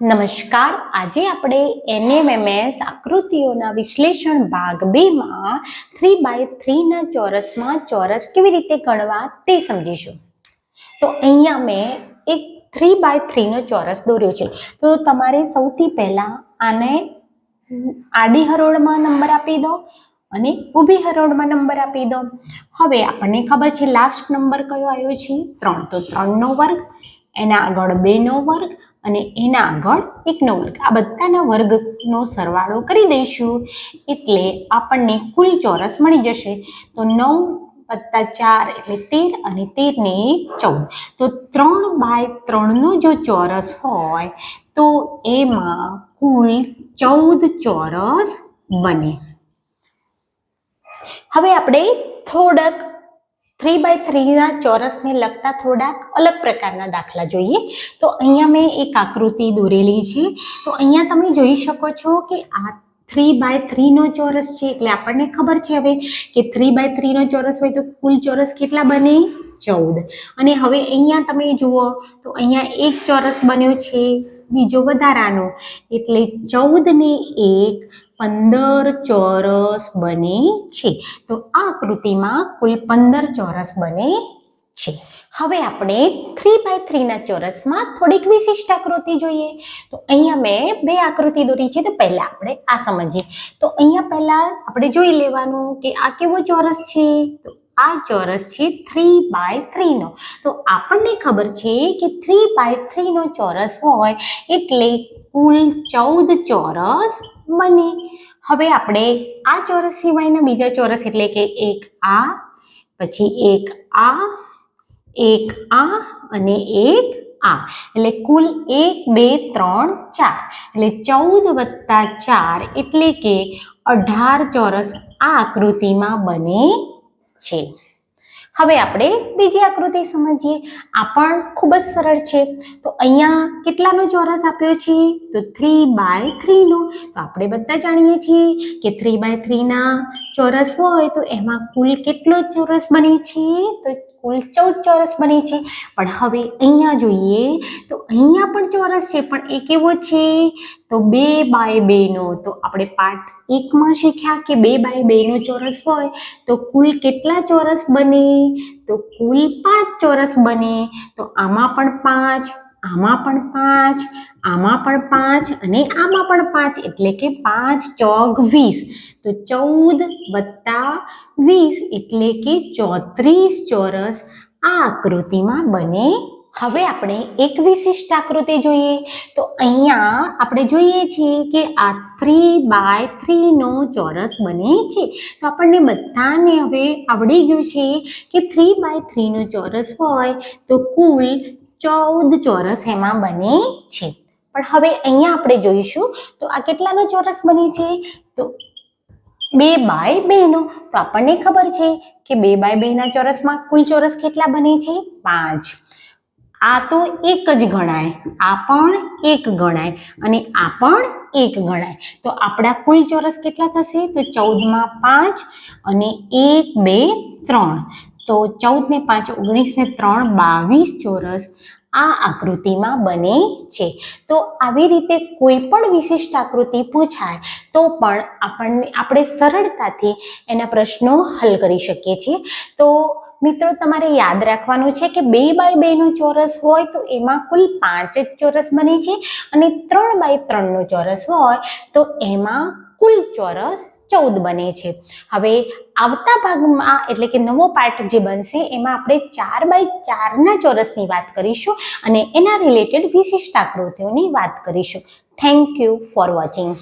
નમસ્કાર, આજે આપણે એનએમએમએસ આકૃતિઓના વિશ્લેષણ ભાગ 2 માં 3x3 ના ચોરસમાં ચોરસ કેવી રીતે ગણવા તે સમજીશું. તો અહીંયા મેં એક 3x3 નો ચોરસ દોર્યો છે. તો તમારે સૌથી પહેલા આને આડી હરોળમાં નંબર આપી દો અને ઊભી હરોળમાં નંબર આપી દો. હવે આપણને ખબર છે લાસ્ટ નંબર કયો આવ્યો છે 3, તો 3 નો વર્ગ, એના આગળ 2 નો વર્ગ અને એના આગળ 1 નો વર્ગ, આ બધાના વર્ગનો સરવાળો કરી દઈશું એટલે આપણને કુલ ચોરસ મળી જશે. તો 9 + 4 એટલે 13 અને 13 ને 14. તો 3x3 નો જો ચોરસ હોય તો એમાં કુલ 14 ચોરસ બને. હવે આપણે થોડાક 3x3 ના ચોરસને લગતા થોડાક અલગ પ્રકારના દાખલા જોઈએ. તો અહીંયા મેં એક આકૃતિ દોરેલી છે. તો અહીંયા તમે જોઈ શકો છો કે આ 3x3 નો ચોરસ છે એટલે આપણને ખબર છે હવે કે 3x3 નો ચોરસ હોય તો કુલ ચોરસ કેટલા બને 14. અને હવે અહીંયા તમે જુઓ તો અહીંયા એક ચોરસ બન્યો છે બીજો વધારાનો એટલે 14 ને 1 15 ચોરસ બને છે. તો આ આકૃતિમાં કુલ 15 ચોરસ બને છે. હવે આપણે 3x3 ના ચોરસમાં થોડીક વિશિષ્ટ આકૃતિ જોઈએ. તો અહીંયા મેં 2 આકૃતિ દોરી છે. તો પહેલા આપણે આ સમજીએ. તો અહીંયા પહેલા આપણે જોઈ લેવાનું કે આ કેવો ચોરસ છે. તો આ ચોરસ છે 3x3 નો. તો આપણને ખબર છે કે 3x3 નો ચોરસ હોય એટલે કુલ 14 ચોરસ બને. હવે આપણે આ ચોરસ સિવાયના બીજા ચોરસ એટલે કે એક આ, પછી એક આ, એક આ અને એક આ, એટલે કુલ 1 2 3 4 એટલે 14 + 4 એટલે કે 18 ચોરસ આ આકૃતિમાં બને છે. હવે આપણે બીજી આકૃતિ સમજીએ. આ પણ ખૂબ જ સરળ છે. તો અહીંયા કેટલાનો ચોરસ આપ્યો છે તો 3x3 નો. તો આપણે બધા જાણીએ છીએ કે 3x3 ના ચોરસ હોય તો એમાં કુલ કેટલો ચોરસ બને છે તો કુલ 14 ચોરસ બને છે. પણ હવે અહીંયા જોઈએ તો અહીંયા પણ ચોરસ છે પણ એ કેવો છે તો 2x2 નો. તો આપણે પાઠ 1 માં શીખ્યા કે 2x2 નો ચોરસ હોય તો કુલ કેટલા ચોરસ બને તો કુલ 5 ચોરસ બને. તો આમાં પણ 5, આમાં પણ 5, આમાં પણ 5 અને આમાં પણ 5 એટલે કે 5 ચોક 20. તો 14 + 20 એટલે કે 34 ચોરસ આ આકૃતિમાં બને. હવે આપણે એક વિશિષ્ટ આકૃતિ જોઈએ. તો અહીંયા આપણે જોઈએ છીએ કે આ 3x3 નો ચોરસ બને છે. તો આપણને બધાને હવે આવડી ગયું છે કે 3x3 નો ચોરસ હોય તો કુલ 14 ચોરસ એમાં બને છે. પણ હવે અહીંયા આપણે જોઈશું તો આ કેટલાનો ચોરસ બને છે તો 2x2 નો. તો આપણને ખબર છે કે 2x2 ના ચોરસમાં કુલ ચોરસ કેટલા બને છે 5. આ તો એક જ ગણાય, આ પણ એક ગણાય અને આ પણ એક ગણાય. તો આપણા કુલ ચોરસ કેટલા થશે તો 14 માં 5 અને 1 2 3. તો 14 ને 5 19 ને 3 22 ચોરસ આ આકૃતિમાં બને છે. તો આવી રીતે કોઈ પણ વિશિષ્ટ આકૃતિ પૂછાય તો પણ આપણે સરળતાથી એના પ્રશ્નો હલ કરી શકીએ છીએ. તો મિત્રો તમારે યાદ રાખવાનું છે કે 2x2 નો ચોરસ હોય તો એમાં કુલ 5 જ ચોરસ બને છે અને 3x3 નો ચોરસ હોય તો એમાં કુલ ચોરસ 14 બને છે. હવે આવતા ભાગમાં એટલે કે નવો પાઠ જે બનશે એમાં આપણે 4x4 ના ચોરસની વાત કરીશું અને એના રિલેટેડ વિશિષ્ટ આકૃતિઓની વાત કરીશું. Thank you for watching.